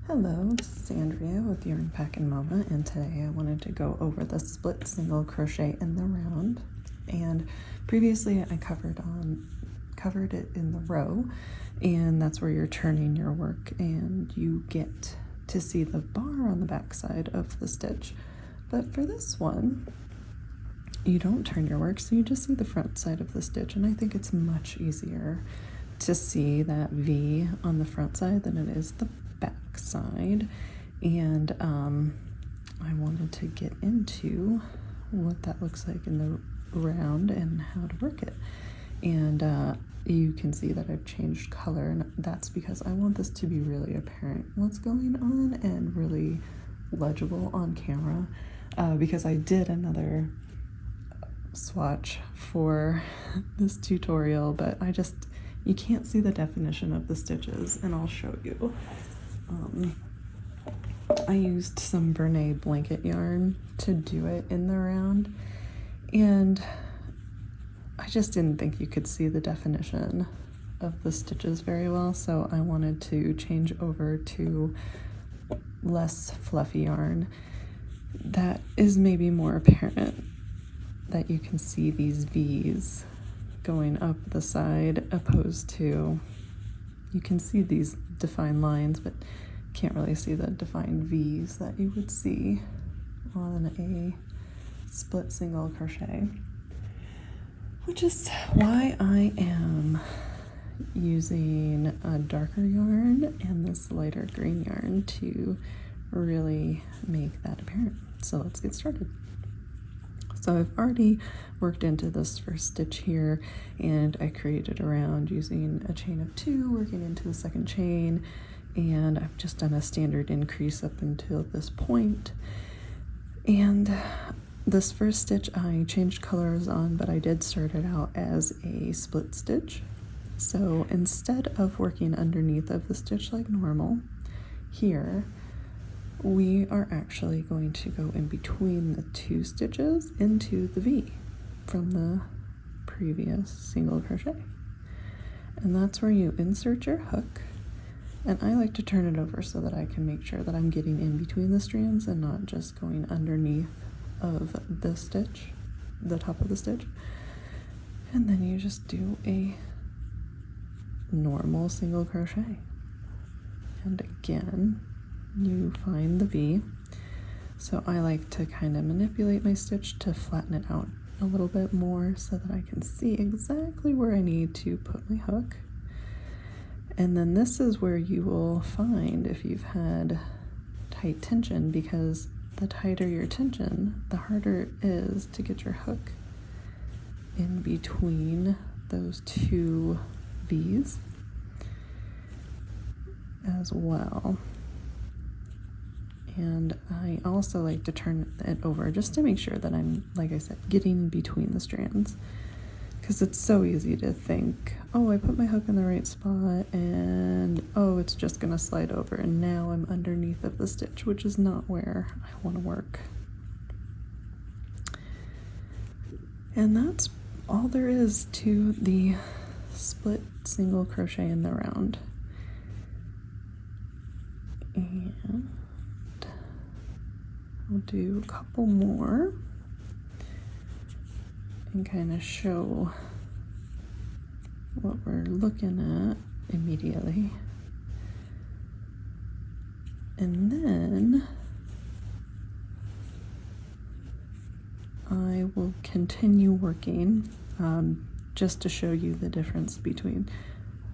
Hello, this is Andrea with Yarn Packin' Mama, and today I wanted to go over the split single crochet in the round. And previously I covered it in the row, and that's where you're turning your work and you get to see the bar on the back side of the stitch. But for this one, you don't turn your work, so you just see the front side of the stitch, and I think it's much easier to see that V on the front side than it is the back side. And I wanted to get into what that looks like in the round and how to work it. And you can see that I've changed color, and that's because I want this to be really apparent what's going on and really legible on camera, because I did another swatch for this tutorial, but you can't see the definition of the stitches, and I'll show you. I used some Brene blanket yarn to do it in the round, and I just didn't think you could see the definition of the stitches very well, so I wanted to change over to less fluffy yarn that is maybe more apparent, that you can see these V's going up the side, opposed to, you can see these defined lines, but can't really see the defined V's that you would see on a split single crochet, which is why I am using a darker yarn and this lighter green yarn to really make that apparent. So let's get started. So I've already worked into this first stitch here, and I created a round using a chain of 2, working into the second chain, and I've just done a standard increase up until this point. And this first stitch I changed colors on, but I did start it out as a split stitch. So instead of working underneath of the stitch like normal, here we are actually going to go in between the 2 stitches into the V from the previous single crochet. And that's where you insert your hook, and I like to turn it over so that I can make sure that I'm getting in between the strands and not just going underneath of the stitch, the top of the stitch. And then you just do a normal single crochet, and again you find the V. So I like to kind of manipulate my stitch to flatten it out a little bit more so that I can see exactly where I need to put my hook. And then this is where you will find if you've had tight tension, because the tighter your tension, the harder it is to get your hook in between those 2 V's as well. And I also like to turn it over just to make sure that I'm, like I said, getting in between the strands, because it's so easy to think, oh, I put my hook in the right spot and oh, it's just gonna slide over, and now I'm underneath of the stitch, which is not where I want to work. And that's all there is to the split single crochet in the round. And I'll do a couple more and kind of show what we're looking at immediately. And then I will continue working just to show you the difference between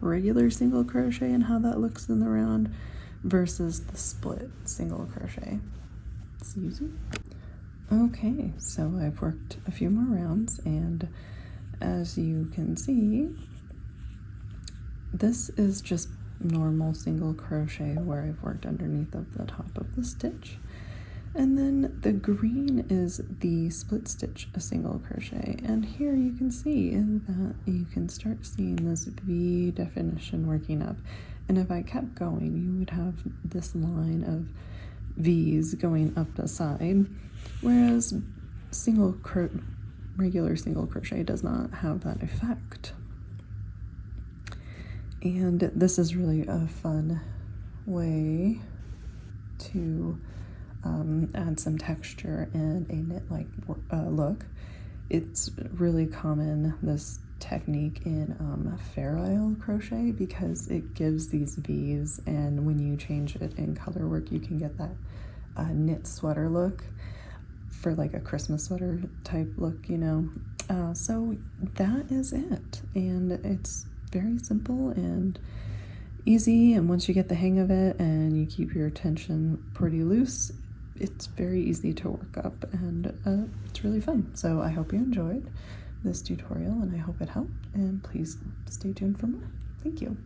regular single crochet and how that looks in the round versus the split single crochet. It's easy. Okay, so I've worked a few more rounds, and as you can see, this is just normal single crochet where I've worked underneath of the top of the stitch. And then the green is the split stitch, a single crochet. And here you can see that you can start seeing this V definition working up. And if I kept going, you would have this line of V's going up the side, whereas regular single crochet does not have that effect. And this is really a fun way to add some texture and a knit-like look. It's really common, this technique, in Fair Isle crochet, because it gives these V's, and when you change it in color work you can get that knit sweater look for like a Christmas sweater type look, you know. So that is it, and it's very simple and easy, and once you get the hang of it and you keep your tension pretty loose, it's very easy to work up, and it's really fun. So I hope you enjoyed this tutorial, and I hope it helped, and please stay tuned for more. Thank you.